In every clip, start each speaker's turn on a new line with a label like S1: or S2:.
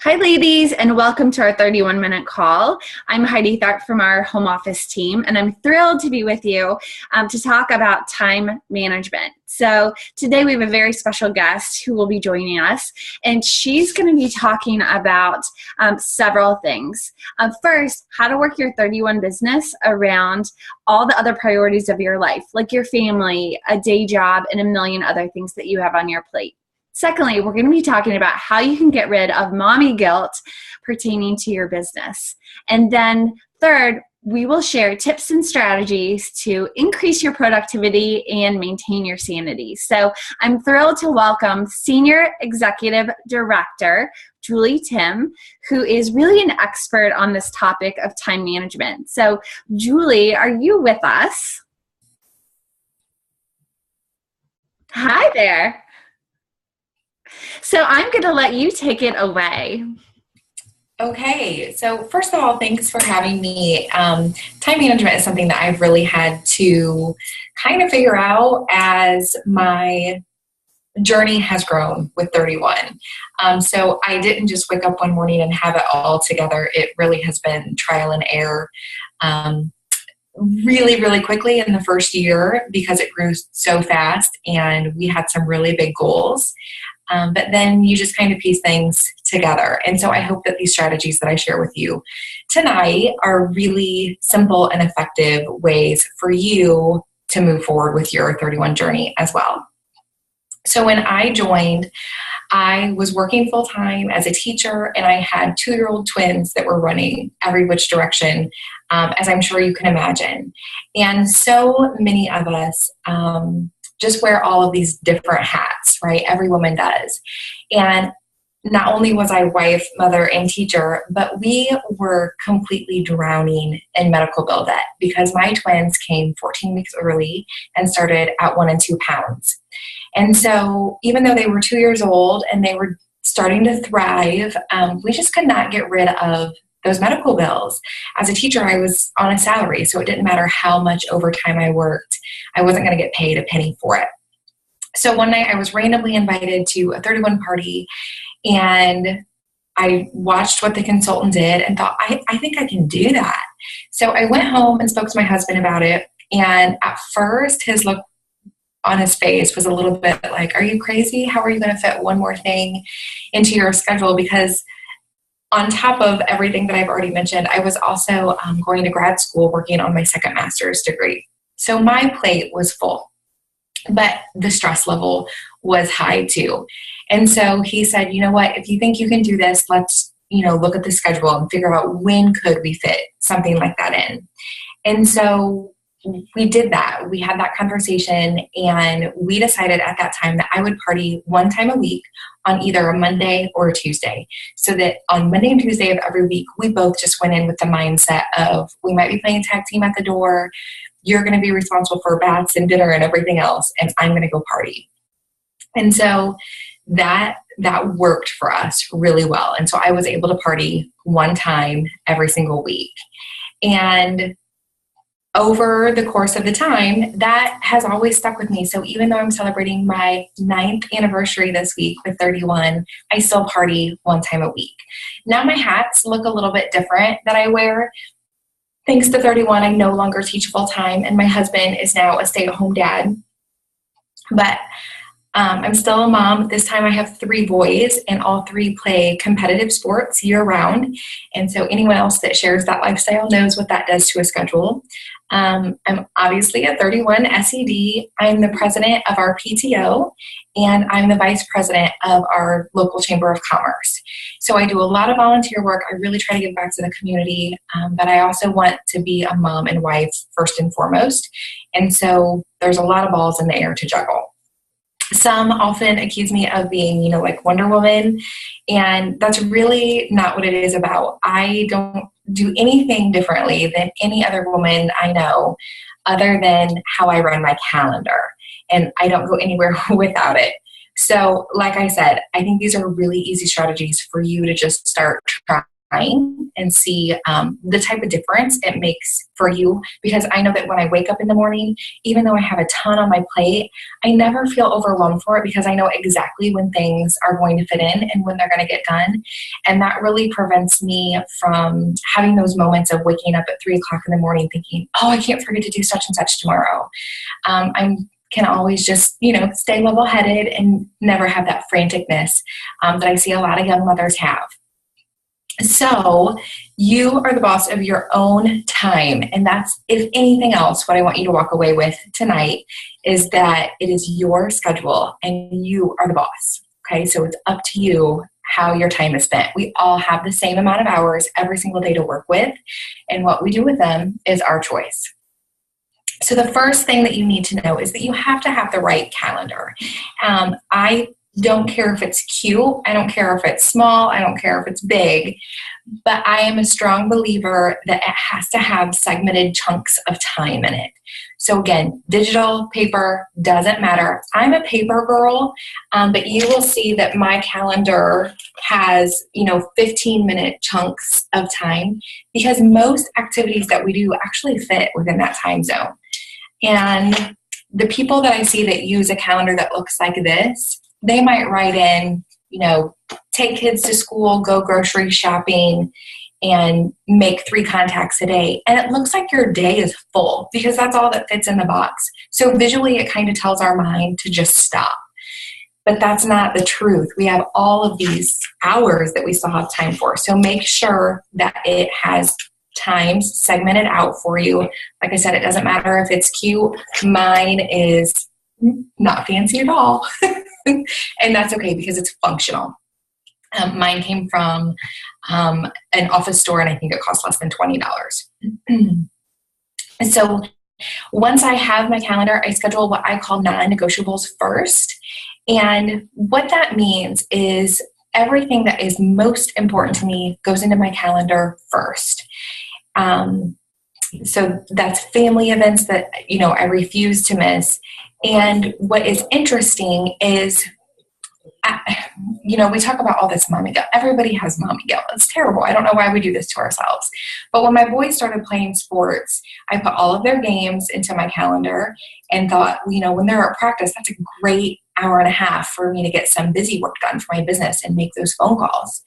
S1: Hi, ladies, and welcome to our 31-minute call. I'm Heidi Tharp from our home office team, and I'm thrilled to be with you to talk about time management. So today we have a very special guest who will be joining us, and she's going to be talking about several things. First, how to work your 31 business around all the other priorities of your life, like your family, a day job, and a million other things that you have on your plate. Secondly, we're going to be talking about how you can get rid of mommy guilt pertaining to your business. And then third, we will share tips and strategies to increase your productivity and maintain your sanity. So I'm thrilled to welcome Senior Executive Director, Julie Timm, who is really an expert on this topic of time management. So Julie, are you with us? Hi there. So I'm going to let you take it away.
S2: Okay, so first of all, thanks for having me. Time management is something that I've really had to kind of figure out as my journey has grown with 31. So I didn't just wake up one morning and have it all together. It really has been trial and error. Really, really quickly in the first year because it grew so fast and we had some really big goals. But then you just kind of piece things together. And so I hope that these strategies that I share with you tonight are really simple and effective ways for you to move forward with your 31 journey as well. So when I joined, I was working full-time as a teacher, and I had 2-year-old twins that were running every which direction, as I'm sure you can imagine. And so many of us just wear all of these different hats, right? Every woman does. And not only was I wife, mother, and teacher, but we were completely drowning in medical bill debt because my twins came 14 weeks early and started at 1 and 2 pounds. And so even though they were 2 years old and they were starting to thrive, we just could not get rid of those medical bills. As a teacher, I was on a salary, so it didn't matter how much overtime I worked. I wasn't going to get paid a penny for it. So one night I was randomly invited to a 31 party, and I watched what the consultant did and thought, I think I can do that. So I went home and spoke to my husband about it. And at first, his look on his face was a little bit like, are you crazy? How are you going to fit one more thing into your schedule? Because on top of everything that I've already mentioned, I was also going to grad school working on my second master's degree. So my plate was full, but the stress level was high too. And so he said, you know what, if you think you can do this, let's, look at the schedule and figure out when could we fit something like that in. And so we did that. We had that conversation, and we decided at that time that I would party one time a week on either a Monday or a Tuesday. So that on Monday and Tuesday of every week, we both just went in with the mindset of we might be playing tag team at the door. You're going to be responsible for baths and dinner and everything else, and I'm going to go party. And so that worked for us really well. And so I was able to party one time every single week. And over the course of the time, that has always stuck with me. So even though I'm celebrating my 9th anniversary this week with 31, I still party one time a week. Now my hats look a little bit different that I wear. Thanks to 31, I no longer teach full time, and my husband is now a stay-at-home dad. But I'm still a mom. This time I have 3 boys, and all 3 play competitive sports year-round. And so anyone else that shares that lifestyle knows what that does to a schedule. I'm obviously a 31 SED. I'm the president of our PTO, and I'm the vice president of our local chamber of commerce. So I do a lot of volunteer work. I really try to give back to the community, but I also want to be a mom and wife first and foremost. And so there's a lot of balls in the air to juggle. Some often accuse me of being, like Wonder Woman, and that's really not what it is about. I don't do anything differently than any other woman I know other than how I run my calendar, and I don't go anywhere without it. So like I said, I think these are really easy strategies for you to just start and see the type of difference it makes for you. Because I know that when I wake up in the morning, even though I have a ton on my plate, I never feel overwhelmed for it because I know exactly when things are going to fit in and when they're going to get done. And that really prevents me from having those moments of waking up at 3 o'clock in the morning thinking, oh, I can't forget to do such and such tomorrow. I can always just, stay level-headed and never have that franticness that I see a lot of young mothers have. So you are the boss of your own time. And that's, if anything else, what I want you to walk away with tonight is that it is your schedule and you are the boss. Okay. So it's up to you how your time is spent. We all have the same amount of hours every single day to work with. And what we do with them is our choice. So the first thing that you need to know is that you have to have the right calendar. I don't care if it's cute. I don't care if it's small. I don't care if it's big. But I am a strong believer that it has to have segmented chunks of time in it. So again, digital, paper, doesn't matter. I'm a paper girl, but you will see that my calendar has, 15-minute chunks of time because most activities that we do actually fit within that time zone. And the people that I see that use a calendar that looks like this, they might write in, take kids to school, go grocery shopping, and make 3 contacts a day. And it looks like your day is full because that's all that fits in the box. So visually, it kind of tells our mind to just stop. But that's not the truth. We have all of these hours that we still have time for. So make sure that it has times segmented out for you. Like I said, it doesn't matter if it's cute. Mine is not fancy at all. And that's okay because it's functional. Mine came from an office store, and I think it cost less than $20. And so once I have my calendar, I schedule what I call non-negotiables first. And what that means is everything that is most important to me goes into my calendar first. So that's family events that, I refuse to miss. And what is interesting is, we talk about all this mommy guilt. Everybody has mommy guilt. It's terrible. I don't know why we do this to ourselves. But when my boys started playing sports, I put all of their games into my calendar and thought, when they're at practice, that's a great hour and a half for me to get some busy work done for my business and make those phone calls.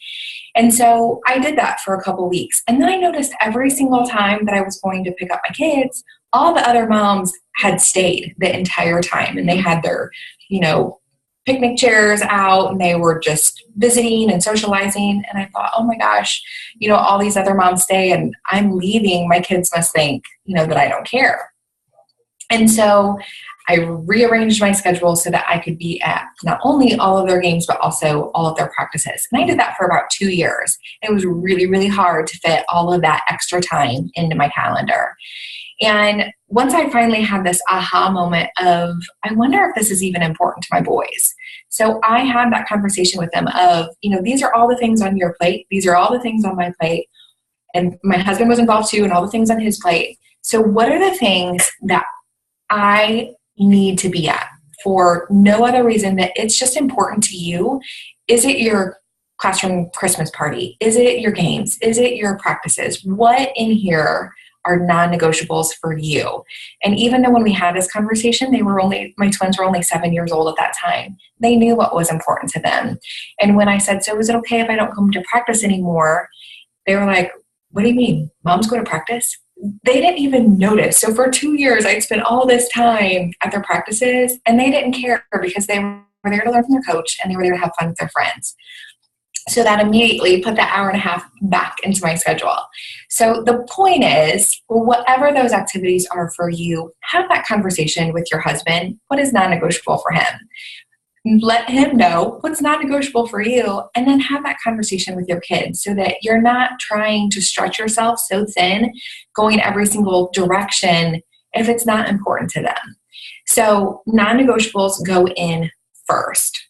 S2: And so I did that for a couple weeks. And then I noticed every single time that I was going to pick up my kids, all the other moms had stayed the entire time, and they had their, picnic chairs out, and they were just visiting and socializing. And I thought, oh my gosh, all these other moms stay and I'm leaving. My kids must think, that I don't care. And so I rearranged my schedule so that I could be at not only all of their games, but also all of their practices. And I did that for about 2 years. It was really, really hard to fit all of that extra time into my calendar. And once I finally had this aha moment of, I wonder if this is even important to my boys. So I had that conversation with them of, these are all the things on your plate. These are all the things on my plate. And my husband was involved too, and all the things on his plate. So what are the things that I need to be at for no other reason that it's just important to you? Is it your classroom Christmas party? Is it your games? Is it your practices? What in here are non-negotiables for you? And even though when we had this conversation, my twins were only 7 years old at that time, they knew what was important to them. And when I said, so is it okay if I don't come to practice anymore? They were like, what do you mean? Moms go to practice? They didn't even notice. So for 2 years, I'd spent all this time at their practices, and they didn't care because they were there to learn from their coach, and they were there to have fun with their friends. So that immediately put that hour and a half back into my schedule. So the point is, whatever those activities are for you, have that conversation with your husband. What is non-negotiable for him? Let him know what's non-negotiable for you, and then have that conversation with your kids so that you're not trying to stretch yourself so thin, going every single direction if it's not important to them. So non-negotiables go in first.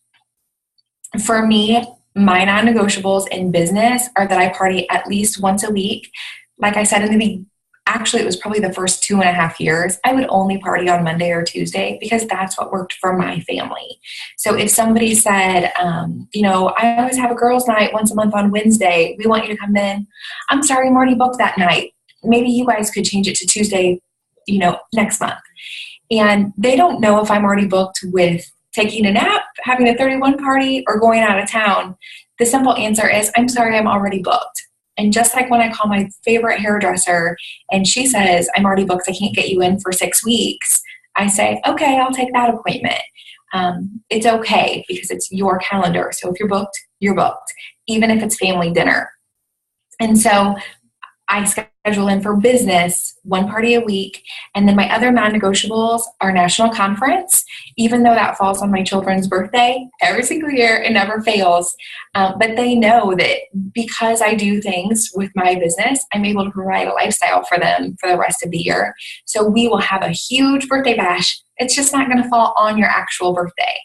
S2: For me, my non-negotiables in business are that I party at least once a week. Like I said actually, it was probably the first 2.5 years, I would only party on Monday or Tuesday because that's what worked for my family. So if somebody said, I always have a girls' night once a month on Wednesday, we want you to come in. I'm sorry, I'm already booked that night. Maybe you guys could change it to Tuesday, next month. And they don't know if I'm already booked with taking a nap, having a 31 party, or going out of town. The simple answer is, I'm sorry, I'm already booked. And just like when I call my favorite hairdresser and she says, I'm already booked, I can't get you in for 6 weeks, I say, okay, I'll take that appointment. It's okay because it's your calendar. So if you're booked, you're booked, even if it's family dinner. And so I schedule in for business 1 party a week. And then my other non-negotiables are national conference, even though that falls on my children's birthday every single year, it never fails. But they know that because I do things with my business, I'm able to provide a lifestyle for them for the rest of the year. So we will have a huge birthday bash. It's just not going to fall on your actual birthday.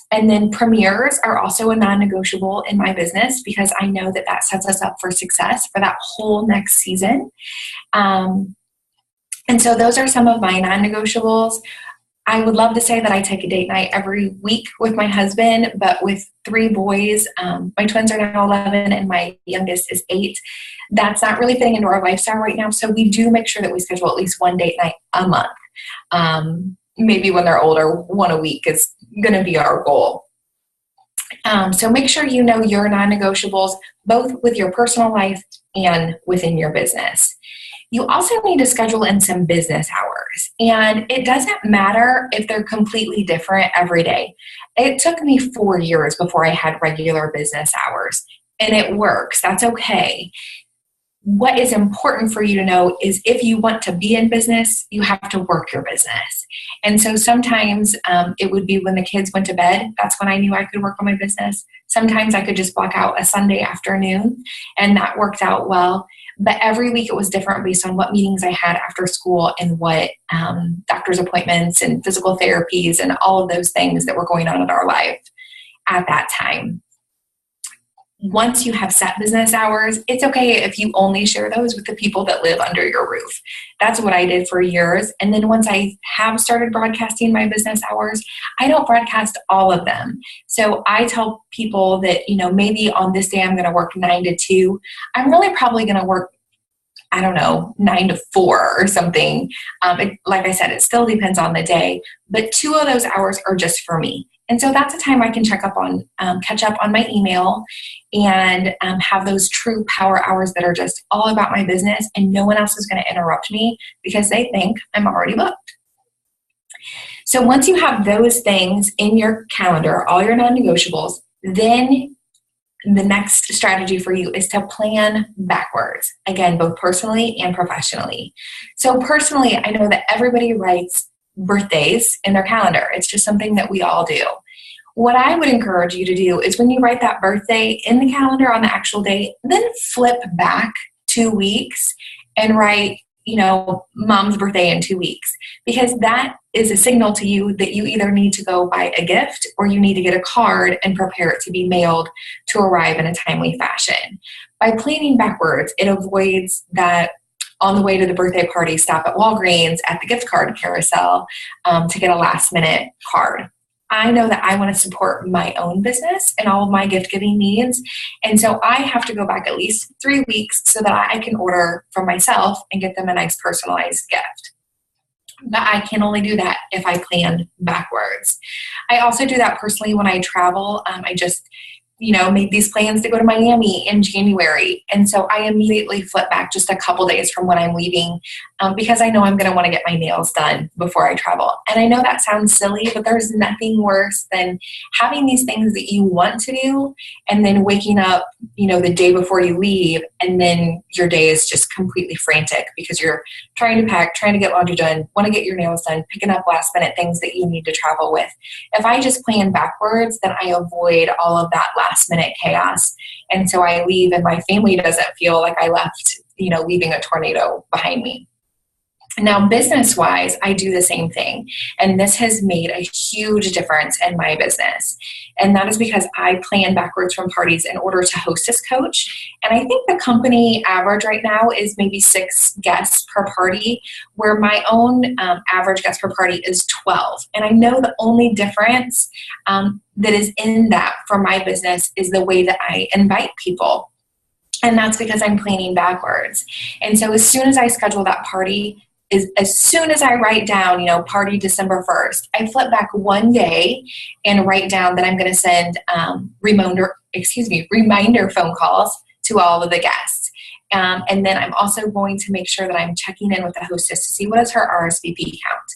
S2: And then premieres are also a non-negotiable in my business because I know that that sets us up for success for that whole next season. And so those are some of my non-negotiables. I would love to say that I take a date night every week with my husband, but with 3 boys, my twins are now 11 and my youngest is 8. That's not really fitting into our lifestyle right now. So we do make sure that we schedule at least 1 date night a month. Maybe when they're older, 1 a week is going to be our goal. So make sure you know your non-negotiables, both with your personal life and within your business. You also need to schedule in some business hours. And it doesn't matter if they're completely different every day. It took me 4 years before I had regular business hours. And it works. That's okay. What is important for you to know is if you want to be in business, you have to work your business. And so sometimes it would be when the kids went to bed. That's when I knew I could work on my business. Sometimes I could just block out a Sunday afternoon, and that worked out well. But every week it was different based on what meetings I had after school and what doctor's appointments and physical therapies and all of those things that were going on in our life at that time. Once you have set business hours, it's okay if you only share those with the people that live under your roof. That's what I did for years. And then once I have started broadcasting my business hours, I don't broadcast all of them. So I tell people that, maybe on this day I'm going to work 9 to 2. I'm really probably going to work 9 to 4 or something. Like I said, it still depends on the day, but 2 of those hours are just for me. And so that's a time I can catch up on my email and have those true power hours that are just all about my business, and no one else is going to interrupt me because they think I'm already booked. So once you have those things in your calendar, all your non-negotiables, then the next strategy for you is to plan backwards, again, both personally and professionally. So personally, I know that everybody writes birthdays in their calendar. It's just something that we all do. What I would encourage you to do is when you write that birthday in the calendar on the actual date, then flip back 2 weeks and write, mom's birthday in 2 weeks, because that is a signal to you that you either need to go buy a gift or you need to get a card and prepare it to be mailed to arrive in a timely fashion. By planning backwards, it avoids that on the way to the birthday party, stop at Walgreens at the gift card carousel to get a last minute card. I know that I want to support my own business and all of my gift giving needs. And so I have to go back at least 3 weeks so that I can order for myself and get them a nice personalized gift. But I can only do that if I plan backwards. I also do that personally when I travel. I just made these plans to go to Miami in January. And so I immediately flip back just a couple days from when I'm leaving because I know I'm going to want to get my nails done before I travel. And I know that sounds silly, but there's nothing worse than having these things that you want to do and then waking up, the day before you leave, and then your day is just completely frantic because you're trying to pack, trying to get laundry done, want to get your nails done, picking up last minute things that you need to travel with. If I just plan backwards, then I avoid all of that last minute chaos. And so I leave and my family doesn't feel like I left, leaving a tornado behind me. Now, business-wise, I do the same thing, and this has made a huge difference in my business. And that is because I plan backwards from parties in order to hostess coach. And I think the company average right now is maybe 6 guests per party, where my own average guest per party is 12. And I know the only difference that is in that for my business is the way that I invite people. And that's because I'm planning backwards. And so as soon as I schedule that party, as soon as I write down, party December 1st, I flip back one day and write down that I'm going to send reminder phone calls to all of the guests. And then I'm also going to make sure that I'm checking in with the hostess to see what is her RSVP count.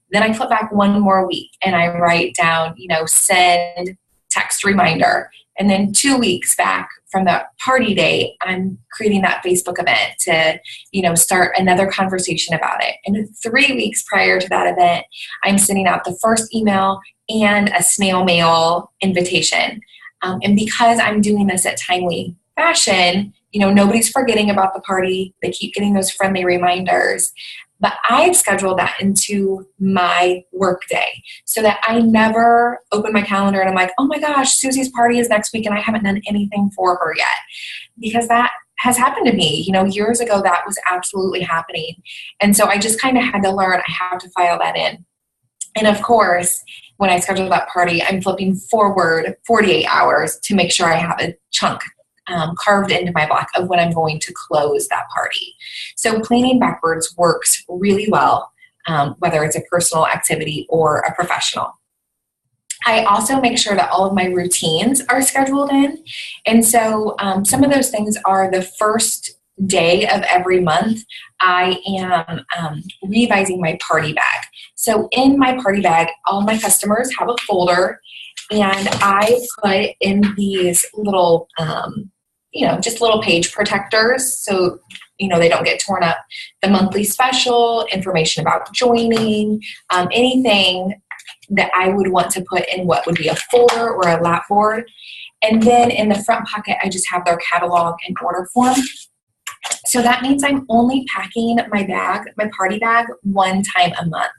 S2: Then I flip back one more week and I write down, send text reminder. And then 2 weeks back from the party day, I'm creating that Facebook event to, start another conversation about it. And 3 weeks prior to that event, I'm sending out the first email and a snail mail invitation. And because I'm doing this at timely fashion, nobody's forgetting about the party. They keep getting those friendly reminders. But I've scheduled that into my work day so that I never open my calendar and I'm like, oh my gosh, Susie's party is next week and I haven't done anything for her yet. Because that has happened to me. Years ago, that was absolutely happening. And so I just kind of had to learn I have to file that in. And of course, when I schedule that party, I'm flipping forward 48 hours to make sure I have a chunk carved into my block of when I'm going to close that party. So planning backwards works really well, whether it's a personal activity or a professional. I also make sure that all of my routines are scheduled in. And so some of those things are the first day of every month, I am revising my party bag. So in my party bag, all my customers have a folder, and I put in these little just little page protectors so, they don't get torn up. The monthly special, information about joining, anything that I would want to put in what would be a folder or a lap board. And then in the front pocket, I just have their catalog and order form. So that means I'm only packing my party bag one time a month.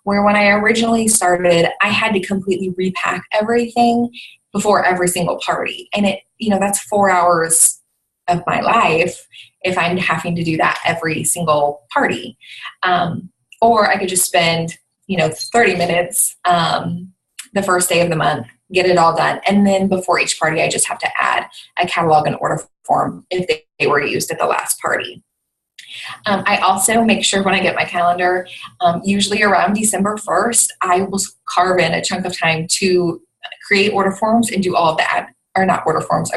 S2: Where when I originally started, I had to completely repack everything before every single party. And that's 4 hours of my life if I'm having to do that every single party. Or I could just spend, 30 minutes the first day of the month, get it all done. And then before each party, I just have to add a catalog and order form if they were used at the last party. I also make sure when I get my calendar, usually around December 1st, I will carve in a chunk of time to create order forms and do all of that, or not order forms,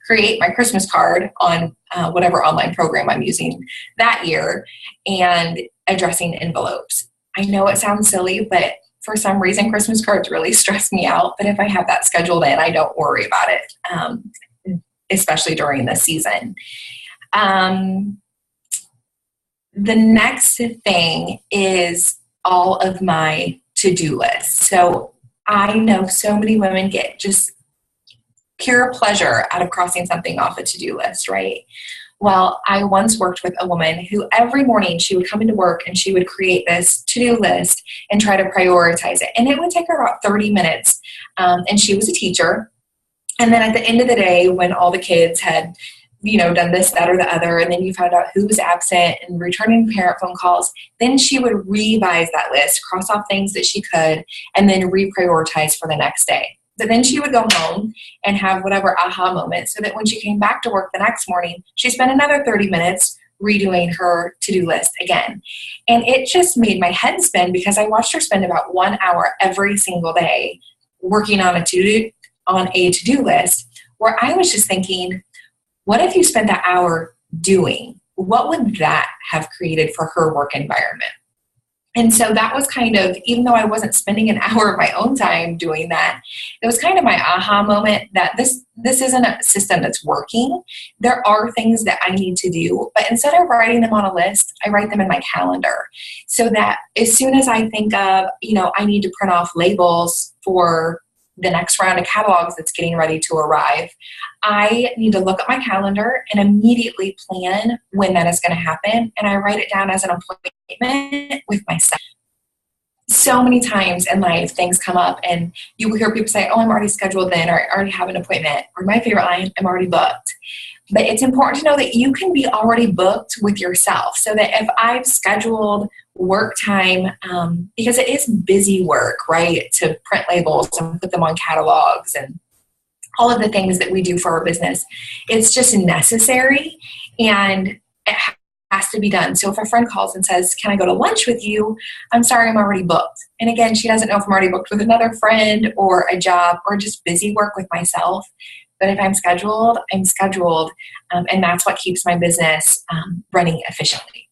S2: create my Christmas card on whatever online program I'm using that year, and addressing envelopes. I know it sounds silly, but for some reason, Christmas cards really stress me out. But if I have that scheduled in, I don't worry about it, especially during this season. The next thing is all of my to-do lists. So I know so many women get just pure pleasure out of crossing something off a to-do list, right? Well, I once worked with a woman who every morning she would come into work and she would create this to-do list and try to prioritize it. And it would take her about 30 minutes. And she was a teacher. And then at the end of the day, when all the kids had done this, that, or the other, and then you found out who was absent and returning parent phone calls, then she would revise that list, cross off things that she could, and then reprioritize for the next day. So then she would go home and have whatever aha moment so that when she came back to work the next morning, she spent another 30 minutes redoing her to-do list again. And it just made my head spin because I watched her spend about 1 hour every single day working on a to-do list, where I was just thinking, what if you spent that hour doing? What would that have created for her work environment? And so that was kind of, even though I wasn't spending an hour of my own time doing that, it was kind of my aha moment that this isn't a system that's working. There are things that I need to do, but instead of writing them on a list, I write them in my calendar so that as soon as I think of, I need to print off labels for the next round of catalogs that's getting ready to arrive, I need to look at my calendar and immediately plan when that is going to happen. And I write it down as an appointment with myself. So many times in life, things come up and you will hear people say, oh, I'm already scheduled then, or I already have an appointment, or my favorite line, I'm already booked. But it's important to know that you can be already booked with yourself, so that if I've scheduled work time, because it is busy work, right, to print labels and put them on catalogs and all of the things that we do for our business, it's just necessary and it has to be done. So if a friend calls and says, can I go to lunch with you? I'm sorry, I'm already booked. And again, she doesn't know if I'm already booked with another friend or a job or just busy work with myself. But if I'm scheduled, I'm scheduled. And that's what keeps my business running efficiently.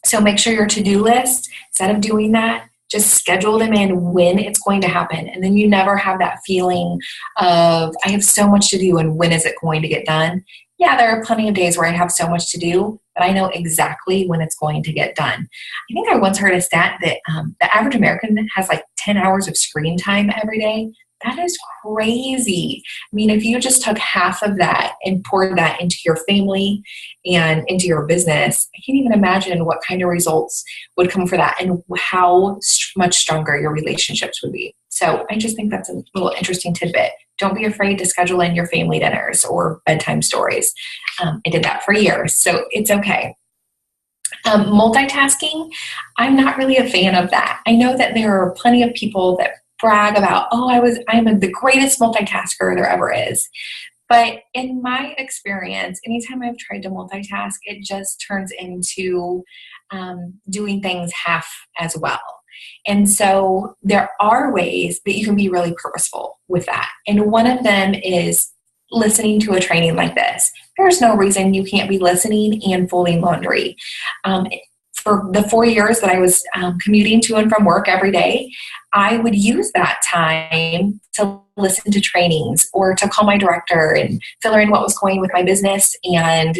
S2: So make sure your to-do list, instead of doing that, just schedule them in when it's going to happen. And then you never have that feeling of, I have so much to do and when is it going to get done? Yeah, there are plenty of days where I have so much to do, but I know exactly when it's going to get done. I think I once heard a stat that the average American has like 10 hours of screen time every day. That is crazy. I mean, if you just took half of that and poured that into your family and into your business, I can't even imagine what kind of results would come for that and how much stronger your relationships would be. So I just think that's a little interesting tidbit. Don't be afraid to schedule in your family dinners or bedtime stories. I did that for years, so it's okay. Multitasking, I'm not really a fan of that. I know that there are plenty of people that brag about, oh, I'm the greatest multitasker there ever is. But in my experience, anytime I've tried to multitask, it just turns into doing things half as well. And so there are ways that you can be really purposeful with that. And one of them is listening to a training like this. There's no reason you can't be listening and folding laundry. For the 4 years that I was commuting to and from work every day, I would use that time to listen to trainings or to call my director and fill in what was going with my business and,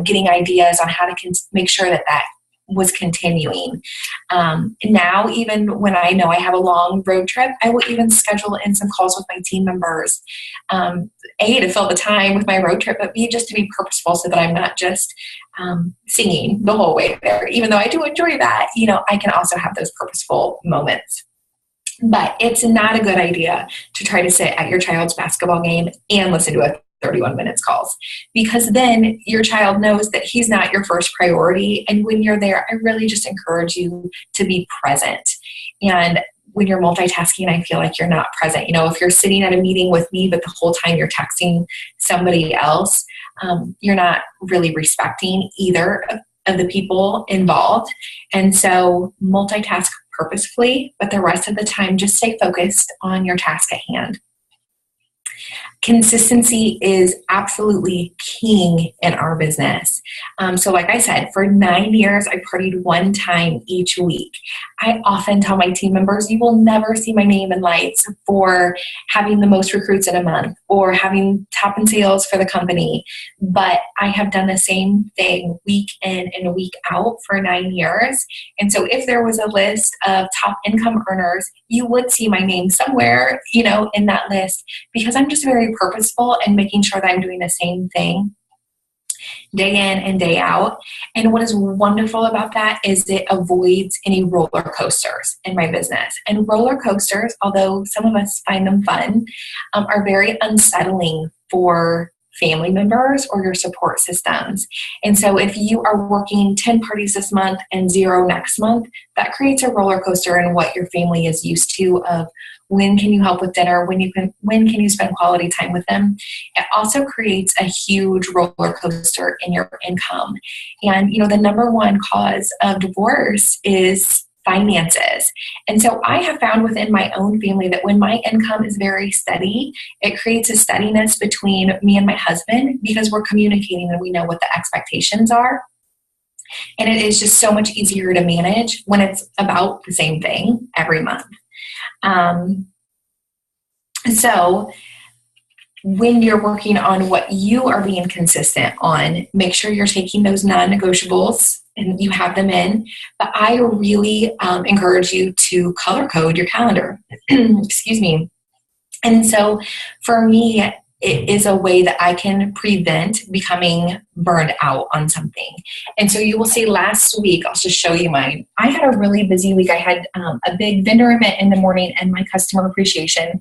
S2: getting ideas on how to make sure that was continuing. Now, even when I know I have a long road trip, I will even schedule in some calls with my team members, A, to fill the time with my road trip, but B, just to be purposeful so that I'm not just singing the whole way there. Even though I do enjoy that, I can also have those purposeful moments. But it's not a good idea to try to sit at your child's basketball game and listen to a 31 minutes calls, because then your child knows that he's not your first priority. And when you're there, I really just encourage you to be present. And when you're multitasking, I feel like you're not present. If you're sitting at a meeting with me, but the whole time you're texting somebody else, you're not really respecting either of the people involved. And so multitask purposefully, but the rest of the time, just stay focused on your task at hand. Consistency is absolutely king in our business. So like I said, for 9 years, I partied one time each week. I often tell my team members, you will never see my name in lights for having the most recruits in a month or having top in sales for the company. But I have done the same thing week in and week out for 9 years. And so if there was a list of top income earners, you would see my name somewhere, in that list, because I'm just very purposeful and making sure that I'm doing the same thing day in and day out. And what is wonderful about that is it avoids any roller coasters in my business. And roller coasters, although some of us find them fun, are very unsettling for family members or your support systems. And so if you are working 10 parties this month and 0 next month, that creates a roller coaster in what your family is used to of when can you help with dinner, when can you spend quality time with them. It also creates a huge roller coaster in your income. And the number one cause of divorce is finances. And so I have found within my own family that when my income is very steady, it creates a steadiness between me and my husband because we're communicating and we know what the expectations are. And it is just so much easier to manage when it's about the same thing every month. So when you're working on what you are being consistent on, make sure you're taking those non-negotiables and you have them in. But I really encourage you to color code your calendar. Excuse me. And so for me, it is a way that I can prevent becoming burned out on something. And so you will see last week, I'll just show you mine. I had a really busy week. I had a big vendor event in the morning and my customer appreciation,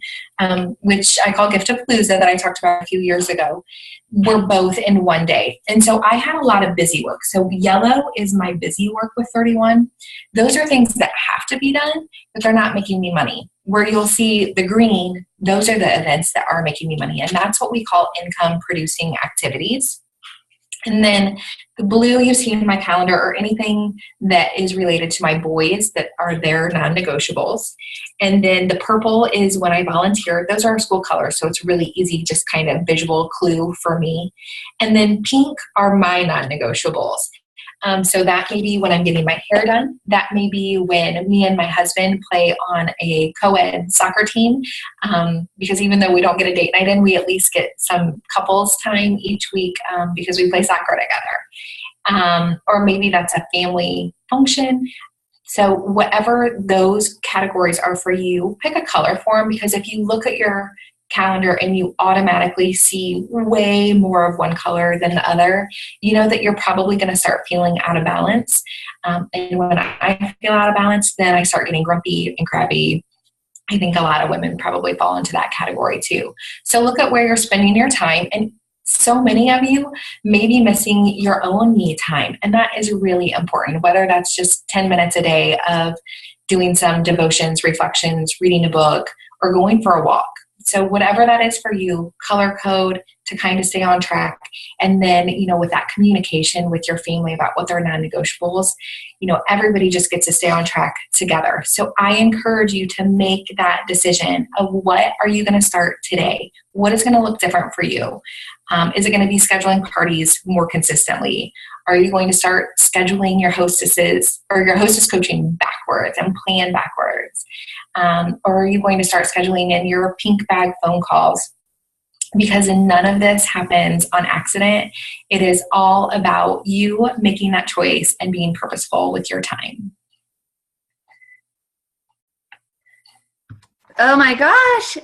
S2: which I call Gift of Palooza that I talked about a few years ago, were both in one day. And so I had a lot of busy work. So yellow is my busy work with 31. Those are things that have to be done, but they're not making me money. Where you'll see the green, those are the events that are making me money. And that's what we call income producing activities. And then the blue you see in my calendar are anything that is related to my boys that are their non-negotiables. And then the purple is when I volunteer. Those are our school colors, so it's really easy, just kind of visual clue for me. And then pink are my non-negotiables. So that may be when I'm getting my hair done. That may be when me and my husband play on a co-ed soccer team. Because even though we don't get a date night in, we at least get some couples time each week because we play soccer together. Or maybe that's a family function. So whatever those categories are for you, pick a color for them, because if you look at your calendar and you automatically see way more of one color than the other, you know that you're probably going to start feeling out of balance. And when I feel out of balance, then I start getting grumpy and crabby. I think a lot of women probably fall into that category too. So look at where you're spending your time. And so many of you may be missing your own me time. And that is really important, whether that's just 10 minutes a day of doing some devotions, reflections, reading a book, or going for a walk. So whatever that is for you, color code to kind of stay on track. And then, with that communication with your family about what their non-negotiables, everybody just gets to stay on track together. So I encourage you to make that decision of what are you going to start today? What is going to look different for you? Is it going to be scheduling parties more consistently? Are you going to start scheduling your hostesses or your hostess coaching backwards and plan backwards? Or are you going to start scheduling in your pink bag phone calls? Because none of this happens on accident. It is all about you making that choice and being purposeful with your time.
S1: Oh my gosh,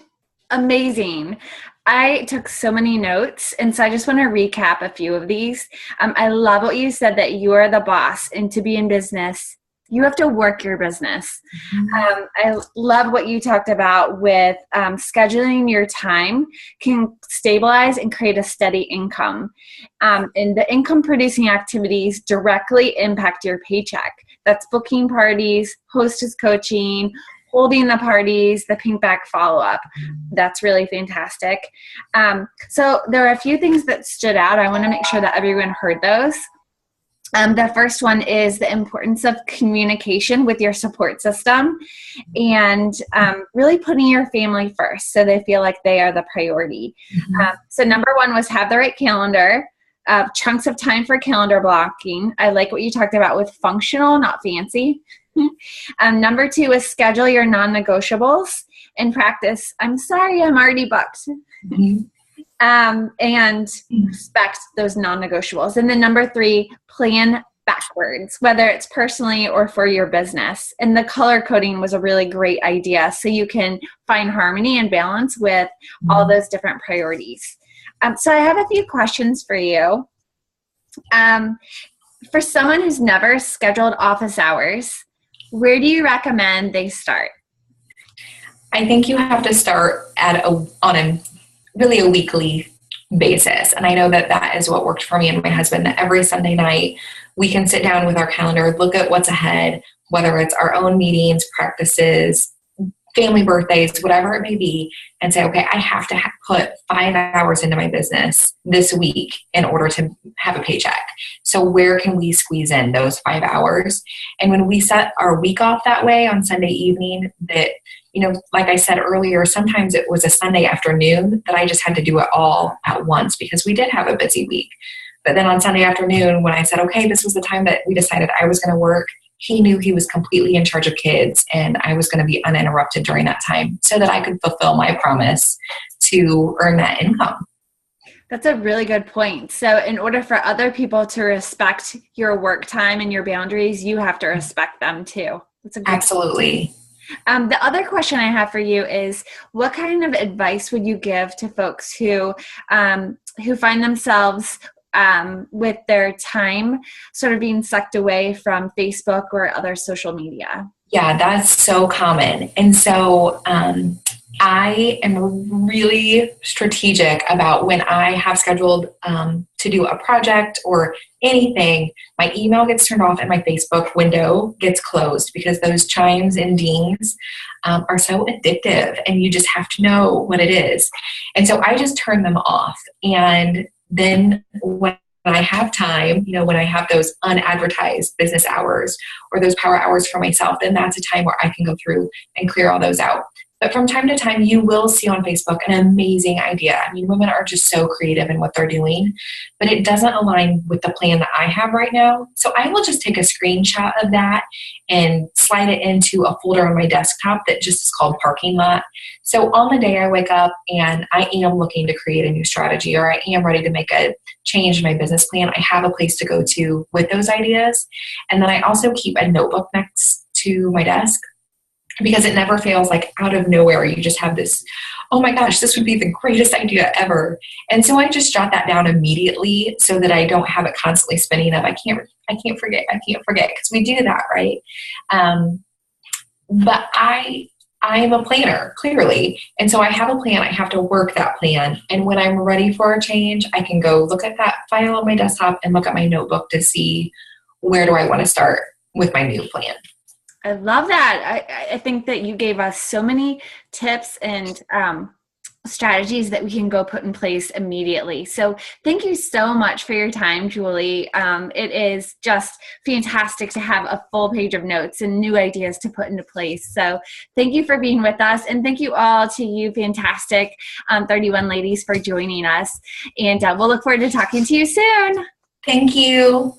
S1: amazing. I took so many notes, and so I just want to recap a few of these. I love what you said, that you are the boss, and to be in business, you have to work your business. Mm-hmm. I love what you talked about with scheduling your time can stabilize and create a steady income. And the income producing activities directly impact your paycheck. That's booking parties, hostess coaching, holding the parties, the pink bag follow-up. That's really fantastic. So there are a few things that stood out. I want to make sure that everyone heard those. The first one is the importance of communication with your support system and really putting your family first so they feel like they are the priority. Mm-hmm. So number one was have the right calendar, chunks of time for calendar blocking. I like what you talked about with functional, not fancy. Number two is schedule your non-negotiables and practice. I'm sorry, I'm already booked. Mm-hmm. And respect those non-negotiables. And then number three, plan backwards, whether it's personally or for your business. And the color coding was a really great idea. So you can find harmony and balance with all those different priorities. So I have a few questions for you. For someone who's never scheduled office hours, where do you recommend they start?
S2: I think you have to start on a weekly basis. And I know that is what worked for me and my husband, that every Sunday night we can sit down with our calendar, look at what's ahead, whether it's our own meetings, practices, family birthdays, whatever it may be, and say, okay, I have to put 5 hours into my business this week in order to have a paycheck. So where can we squeeze in those 5 hours? And when we set our week off that way on Sunday evening, that, like I said earlier, sometimes it was a Sunday afternoon that I just had to do it all at once because we did have a busy week. But then on Sunday afternoon, when I said, okay, this was the time that we decided I was going to work, he knew he was completely in charge of kids and I was going to be uninterrupted during that time so that I could fulfill my promise to earn that income.
S1: That's a really good point. So in order for other people to respect your work time and your boundaries, you have to respect them too. That's a great
S2: Absolutely.
S1: point. The other question I have for you is, what kind of advice would you give to folks who find themselves with their time sort of being sucked away from Facebook or other social media?
S2: Yeah, that's so common. And so I am really strategic about when I have scheduled to do a project or anything, my email gets turned off and my Facebook window gets closed, because those chimes and dings are so addictive, and you just have to know what it is. And so I just turn them off. And then when I have time, when I have those unadvertised business hours or those power hours for myself, then that's a time where I can go through and clear all those out. But from time to time, you will see on Facebook an amazing idea. I mean, women are just so creative in what they're doing, but it doesn't align with the plan that I have right now. So I will just take a screenshot of that and slide it into a folder on my desktop that just is called parking lot. So on the day I wake up and I am looking to create a new strategy, or I am ready to make a change in my business plan, I have a place to go to with those ideas. And then I also keep a notebook next to my desk, because it never fails, like out of nowhere, you just have this, oh my gosh, this would be the greatest idea ever. And so I just jot that down immediately so that I don't have it constantly spinning up. I can't forget, because we do that, right? But I'm a planner, clearly. And so I have a plan. I have to work that plan. And when I'm ready for a change, I can go look at that file on my desktop and look at my notebook to see, where do I want to start with my new plan.
S1: I love that. I think that you gave us so many tips and strategies that we can go put in place immediately. So thank you so much for your time, Julie. It is just fantastic to have a full page of notes and new ideas to put into place. So thank you for being with us. And thank you all to you fantastic 31 ladies for joining us. And we'll look forward to talking to you soon.
S2: Thank you.